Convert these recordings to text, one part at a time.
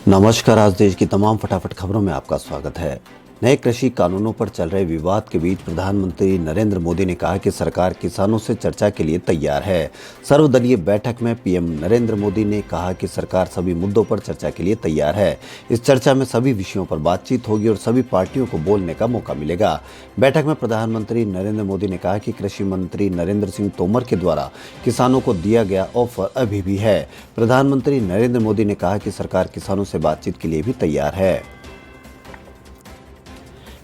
नमस्कार। आज देश की तमाम फटाफट खबरों में आपका स्वागत है। नए कृषि कानूनों पर चल रहे विवाद के बीच प्रधानमंत्री नरेंद्र मोदी ने कहा कि सरकार किसानों से चर्चा के लिए तैयार है। सर्वदलीय बैठक में पीएम नरेंद्र मोदी ने कहा कि सरकार सभी मुद्दों पर चर्चा के लिए तैयार है। इस चर्चा में सभी विषयों पर बातचीत होगी और सभी पार्टियों को बोलने का मौका मिलेगा। बैठक में प्रधानमंत्री नरेंद्र मोदी ने कहा कि कृषि मंत्री नरेंद्र सिंह तोमर के द्वारा किसानों को दिया गया ऑफर अभी भी है। प्रधानमंत्री नरेंद्र मोदी ने कहा कि सरकार किसानों से बातचीत के लिए भी तैयार है।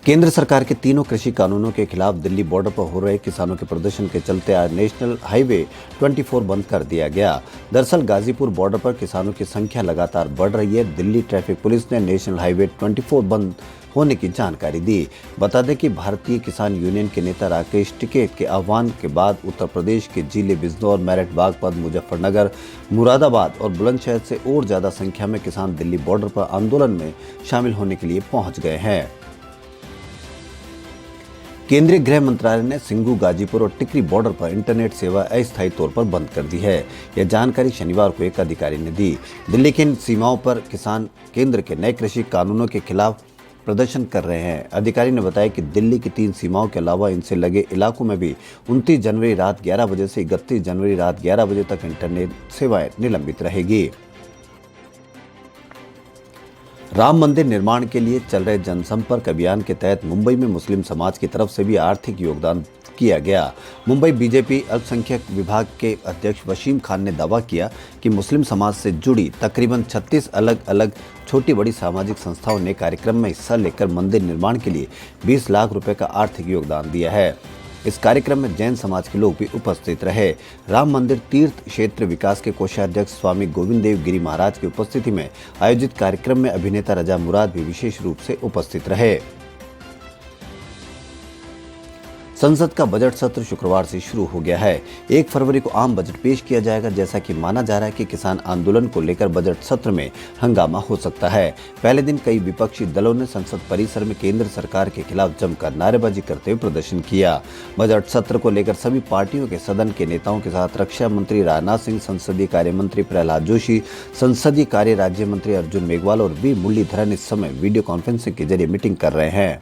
केंद्र सरकार के तीनों कृषि कानूनों के खिलाफ दिल्ली बॉर्डर पर हो रहे किसानों के प्रदर्शन के चलते आज नेशनल हाईवे 24 बंद कर दिया गया। दरअसल गाजीपुर बॉर्डर पर किसानों की संख्या लगातार बढ़ रही है। दिल्ली ट्रैफिक पुलिस ने नेशनल हाईवे 24 बंद होने की जानकारी दी। बता दें कि भारतीय किसान यूनियन के नेता राकेश टिकैत के आह्वान के बाद उत्तर प्रदेश के जिले बिजनौर, मेरठ, बागपत, मुजफ्फरनगर, मुरादाबाद और बुलंदशहर से और ज्यादा संख्या में किसान दिल्ली बॉर्डर पर आंदोलन में शामिल होने के लिए पहुंच गए हैं। केंद्रीय गृह मंत्रालय ने सिंगू, गाजीपुर और टिकरी बॉर्डर पर इंटरनेट सेवा अस्थायी तौर पर बंद कर दी है। यह जानकारी शनिवार को एक अधिकारी ने दी। दिल्ली की इन सीमाओं पर किसान केंद्र के नए कृषि कानूनों के खिलाफ प्रदर्शन कर रहे हैं। अधिकारी ने बताया कि दिल्ली की 3 सीमाओं के अलावा इनसे लगे इलाकों में भी 29 जनवरी रात 11 बजे से 31 जनवरी रात 11 बजे तक इंटरनेट सेवाएं निलंबित रहेगी। राम मंदिर निर्माण के लिए चल रहे जनसंपर्क अभियान के तहत मुंबई में मुस्लिम समाज की तरफ से भी आर्थिक योगदान किया गया। मुंबई बीजेपी अल्पसंख्यक विभाग के अध्यक्ष वसीम खान ने दावा किया कि मुस्लिम समाज से जुड़ी तकरीबन 36 अलग अलग छोटी बड़ी सामाजिक संस्थाओं ने कार्यक्रम में हिस्सा लेकर मंदिर निर्माण के लिए 20 लाख रुपए का आर्थिक योगदान दिया है। इस कार्यक्रम में जैन समाज के लोग भी उपस्थित रहे। राम मंदिर तीर्थ क्षेत्र विकास के कोषाध्यक्ष स्वामी गोविंद देव गिरी महाराज की उपस्थिति में आयोजित कार्यक्रम में अभिनेता रजा मुराद भी विशेष रूप से उपस्थित रहे। संसद का बजट सत्र शुक्रवार से शुरू हो गया है। 1 फरवरी को आम बजट पेश किया जाएगा। जैसा कि माना जा रहा है कि किसान आंदोलन को लेकर बजट सत्र में हंगामा हो सकता है। पहले दिन कई विपक्षी दलों ने संसद परिसर में केंद्र सरकार के खिलाफ जमकर नारेबाजी करते हुए प्रदर्शन किया। बजट सत्र को लेकर सभी पार्टियों के सदन के नेताओं के साथ रक्षा मंत्री राजनाथ सिंह, संसदीय कार्य मंत्री प्रहलाद जोशी, संसदीय कार्य राज्य मंत्री अर्जुन मेघवाल और वी मुरलीधरन इस समय वीडियो कॉन्फ्रेंसिंग के जरिए मीटिंग कर रहे हैं।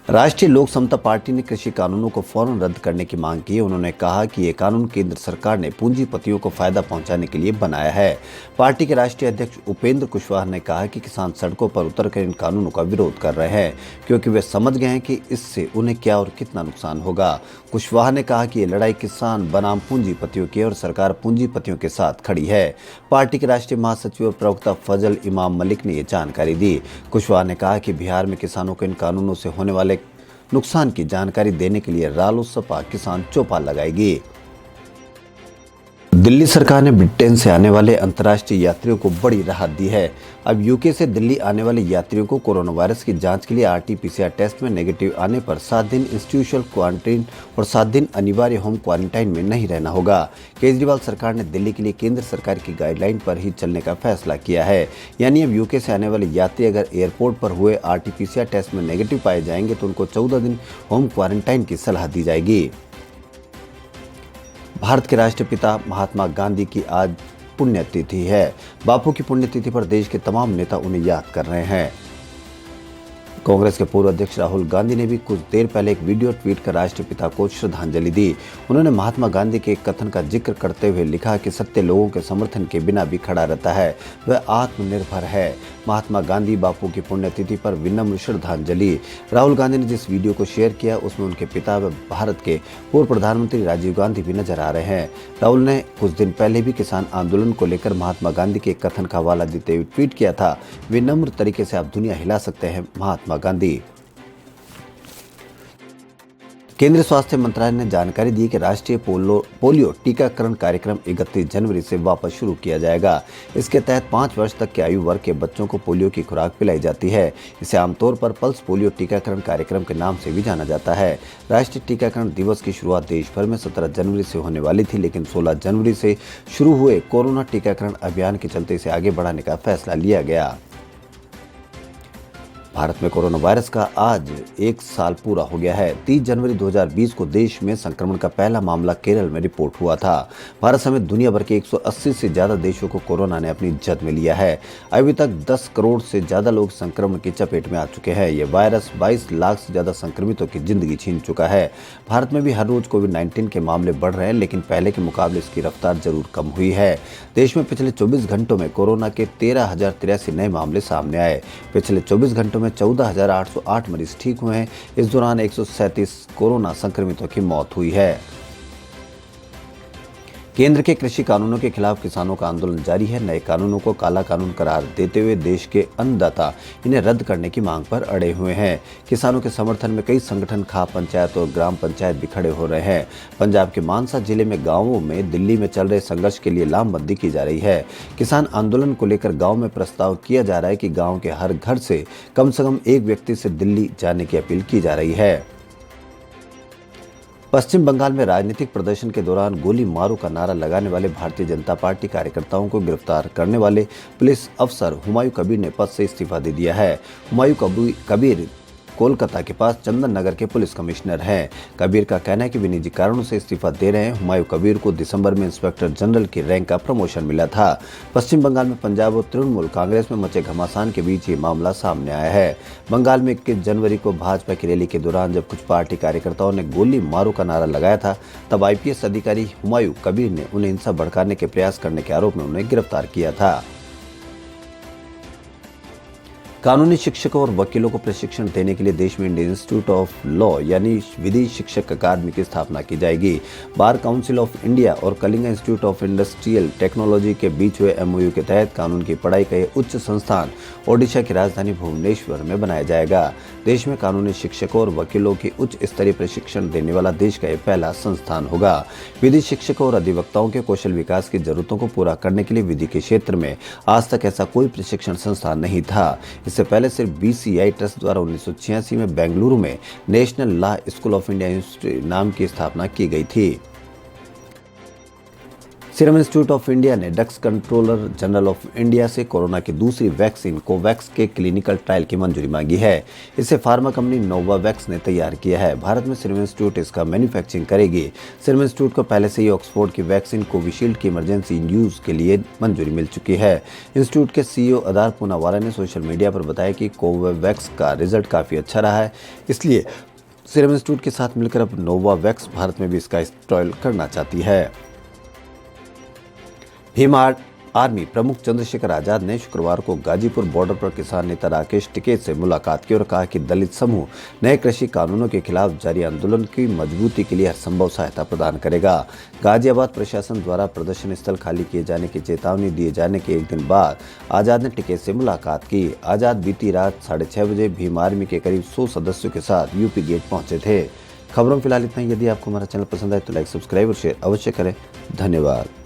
राष्ट्रीय लोक समता पार्टी ने कृषि कानूनों को फौरन रद्द करने की मांग की है। उन्होंने कहा कि ये कानून केंद्र सरकार ने पूंजीपतियों को फायदा पहुंचाने के लिए बनाया है। पार्टी के राष्ट्रीय अध्यक्ष उपेंद्र कुशवाहा ने कहा कि किसान सड़कों पर उतरकर इन कानूनों का विरोध कर रहे हैं क्योंकि वे समझ गए हैं कि इससे उन्हें क्या और कितना नुकसान होगा। कुशवाहा ने कहा कि ये लड़ाई किसान बनाम पूंजीपतियों की है और सरकार पूंजीपतियों के साथ खड़ी है। पार्टी के राष्ट्रीय महासचिव और प्रवक्ता फजल इमाम मलिक ने ये जानकारी दी। कुशवाहा ने कहा कि बिहार में किसानों को इन कानूनों से होने वाले नुकसान की जानकारी देने के लिए रालोसपा किसान चौपाल लगाएगी। दिल्ली सरकार ने ब्रिटेन से आने वाले अंतर्राष्ट्रीय यात्रियों को बड़ी राहत दी है। अब यूके से दिल्ली आने वाले यात्रियों को कोरोना वायरस की जांच के लिए RT-PCR टेस्ट में नेगेटिव आने पर 7 दिन इंस्टीट्यूशनल क्वारंटीन और 7 दिन अनिवार्य होम क्वारंटाइन में नहीं रहना होगा। केजरीवाल सरकार ने दिल्ली के लिए केंद्र सरकार की गाइडलाइन पर ही चलने का फैसला किया है। यानी अब यूके से आने वाले यात्री अगर एयरपोर्ट पर हुए RT-PCR टेस्ट में नेगेटिव पाए जाएंगे तो उनको 14 दिन होम क्वारंटाइन की सलाह दी जाएगी। भारत के राष्ट्रपिता महात्मा गांधी की आज पुण्यतिथि है। बापू की पुण्यतिथि पर देश के तमाम नेता उन्हें याद कर रहे हैं। कांग्रेस के पूर्व अध्यक्ष राहुल गांधी ने भी कुछ देर पहले एक वीडियो ट्वीट कर राष्ट्रपिता को श्रद्धांजलि दी। उन्होंने महात्मा गांधी के एक कथन का जिक्र करते हुए लिखा कि सत्य लोगों के समर्थन के बिना भी खड़ा रहता है, वह आत्मनिर्भर है। महात्मा गांधी बापू की पुण्यतिथि पर विनम्र श्रद्धांजलि। राहुल गांधी ने जिस वीडियो को शेयर किया उसमें उनके पिता व भारत के पूर्व प्रधानमंत्री राजीव गांधी भी नजर आ रहे हैं। राहुल ने कुछ दिन पहले भी किसान आंदोलन को लेकर महात्मा गांधी के एक कथन का हवाला देते हुए ट्वीट किया था, विनम्र तरीके से आप दुनिया हिला सकते हैं महात्मा गांधी। केंद्रीय स्वास्थ्य मंत्रालय ने जानकारी दी कि राष्ट्रीय पोलियो टीकाकरण कार्यक्रम 31 जनवरी से वापस शुरू किया जाएगा। इसके तहत 5 वर्ष तक के आयु वर्ग के बच्चों को पोलियो की खुराक पिलाई जाती है। इसे आमतौर पर पल्स पोलियो टीकाकरण कार्यक्रम के नाम से भी जाना जाता है। राष्ट्रीय टीकाकरण दिवस की शुरुआत देश भर में 17 जनवरी से होने वाली थी, लेकिन 16 जनवरी से शुरू हुए कोरोना टीकाकरण अभियान के चलते इसे आगे बढ़ाने का फैसला लिया गया। भारत में कोरोना वायरस का आज 1 साल पूरा हो गया है। 30 जनवरी 2020 को देश में संक्रमण का पहला मामला केरल में रिपोर्ट हुआ था। भारत समेत दुनिया भर के 180 से ज्यादा देशों को कोरोना ने अपनी जद में लिया है। अभी तक 10 करोड़ से ज्यादा लोग संक्रमण की चपेट में आ चुके हैं। ये वायरस 22 लाख से ज्यादा संक्रमितों की जिंदगी छीन चुका है। भारत में भी हर रोज कोविड-19 के मामले बढ़ रहे हैं, लेकिन पहले के मुकाबले इसकी रफ्तार जरूर कम हुई है। देश में पिछले 24 घंटों में कोरोना के 13,083 नए मामले सामने आए। पिछले 24 घंटों में 14,808 मरीज ठीक हुए हैं। इस दौरान 137 कोरोना संक्रमितों की मौत हुई है। केंद्र के कृषि कानूनों के खिलाफ किसानों का आंदोलन जारी है। नए कानूनों को काला कानून करार देते हुए देश के अन्नदाता इन्हें रद्द करने की मांग पर अड़े हुए हैं। किसानों के समर्थन में कई संगठन, खाप पंचायत और ग्राम पंचायत भी खड़े हो रहे हैं। पंजाब के मानसा जिले में गांवों में दिल्ली में चल रहे संघर्ष के लिए लामबंदी की जा रही है। किसान आंदोलन को लेकर गाँव में प्रस्ताव किया जा रहा है कि गाँव के हर घर से कम एक व्यक्ति से दिल्ली जाने की अपील की जा रही है। पश्चिम बंगाल में राजनीतिक प्रदर्शन के दौरान गोली मारो का नारा लगाने वाले भारतीय जनता पार्टी कार्यकर्ताओं को गिरफ्तार करने वाले पुलिस अफसर हुमायूं कबीर ने पद से इस्तीफा दे दिया है। हुमायूं कबीर कोलकाता के पास चंदन नगर के पुलिस कमिश्नर हैं। कबीर का कहना है कि वे निजी कारणों से इस्तीफा दे रहे हैं। हुमायूं कबीर को दिसंबर में इंस्पेक्टर जनरल की रैंक का प्रमोशन मिला था। पश्चिम बंगाल में पंजाब और तृणमूल कांग्रेस में मचे घमासान के बीच ये मामला सामने आया है। बंगाल में 21 जनवरी को भाजपा की रैली के दौरान जब कुछ पार्टी कार्यकर्ताओं ने गोली मारो का नारा लगाया था, तब IPS अधिकारी हुमायूं कबीर ने उन्हें हिंसा भड़काने के प्रयास करने के आरोप में उन्हें गिरफ्तार किया था। कानूनी शिक्षकों और वकीलों को प्रशिक्षण देने के लिए देश में इंडियन इंस्टीट्यूट ऑफ लॉ यानी विधि शिक्षक अकादमी की स्थापना की जाएगी। बार काउंसिल ऑफ इंडिया और Kalinga institute of industrial technology के बीच हुए MOU के तहत कानून की पढ़ाई का यह उच्च संस्थान ओडिशा की राजधानी भुवनेश्वर में बनाया जाएगा। देश में कानूनी शिक्षकों और वकीलों की उच्च स्तरीय प्रशिक्षण देने वाला देश का यह पहला संस्थान होगा। विधि शिक्षकों और अधिवक्ताओं के कौशल विकास की जरूरतों को पूरा करने के लिए विधि के क्षेत्र में आज तक ऐसा कोई प्रशिक्षण संस्थान नहीं था। इससे पहले सिर्फ BCI ट्रस्ट द्वारा 1986 में बेंगलुरु में national law school of India नाम की स्थापना की गई थी। सीरम इंस्टीट्यूट ऑफ इंडिया ने drugs controller general of India से कोरोना की दूसरी वैक्सीन कोवैक्स के क्लिनिकल ट्रायल की मंजूरी मांगी है। इसे फार्मा कंपनी नोवावैक्स ने तैयार किया है। भारत में सीरम इंस्टीट्यूट इसका मैन्युफैक्चरिंग करेगी। सीरम इंस्टीट्यूट को पहले से ही ऑक्सफोर्ड की वैक्सीन कोविशील्ड की इमरजेंसी यूज के लिए मंजूरी मिल चुकी है। इंस्टीट्यूट के CEO अदार पूनावाला ने सोशल मीडिया पर बताया कि कोवैक्स का रिजल्ट काफी अच्छा रहा है, इसलिए सीरम इंस्टीट्यूट के साथ मिलकर अब नोवावैक्स भारत में भी इसका ट्रायल करना चाहती है। भीम आर्मी प्रमुख चंद्रशेखर आजाद ने शुक्रवार को गाजीपुर बॉर्डर पर किसान नेता राकेश टिकैत से मुलाकात की और कहा कि दलित समूह नए कृषि कानूनों के खिलाफ जारी आंदोलन की मजबूती के लिए हर संभव सहायता प्रदान करेगा। गाजियाबाद प्रशासन द्वारा प्रदर्शन स्थल खाली किए जाने की चेतावनी दिए जाने के एक दिन बाद आजाद ने टिकैत से मुलाकात की। आजाद बीती रात 6:30 बजे भीम आर्मी के करीब 100 सदस्यों के साथ UP गेट पहुंचे थे। खबरों फिलहाल इतना ही। यदि आपको हमारा चैनल पसंद आए तो लाइक, सब्सक्राइब और शेयर अवश्य करें। धन्यवाद।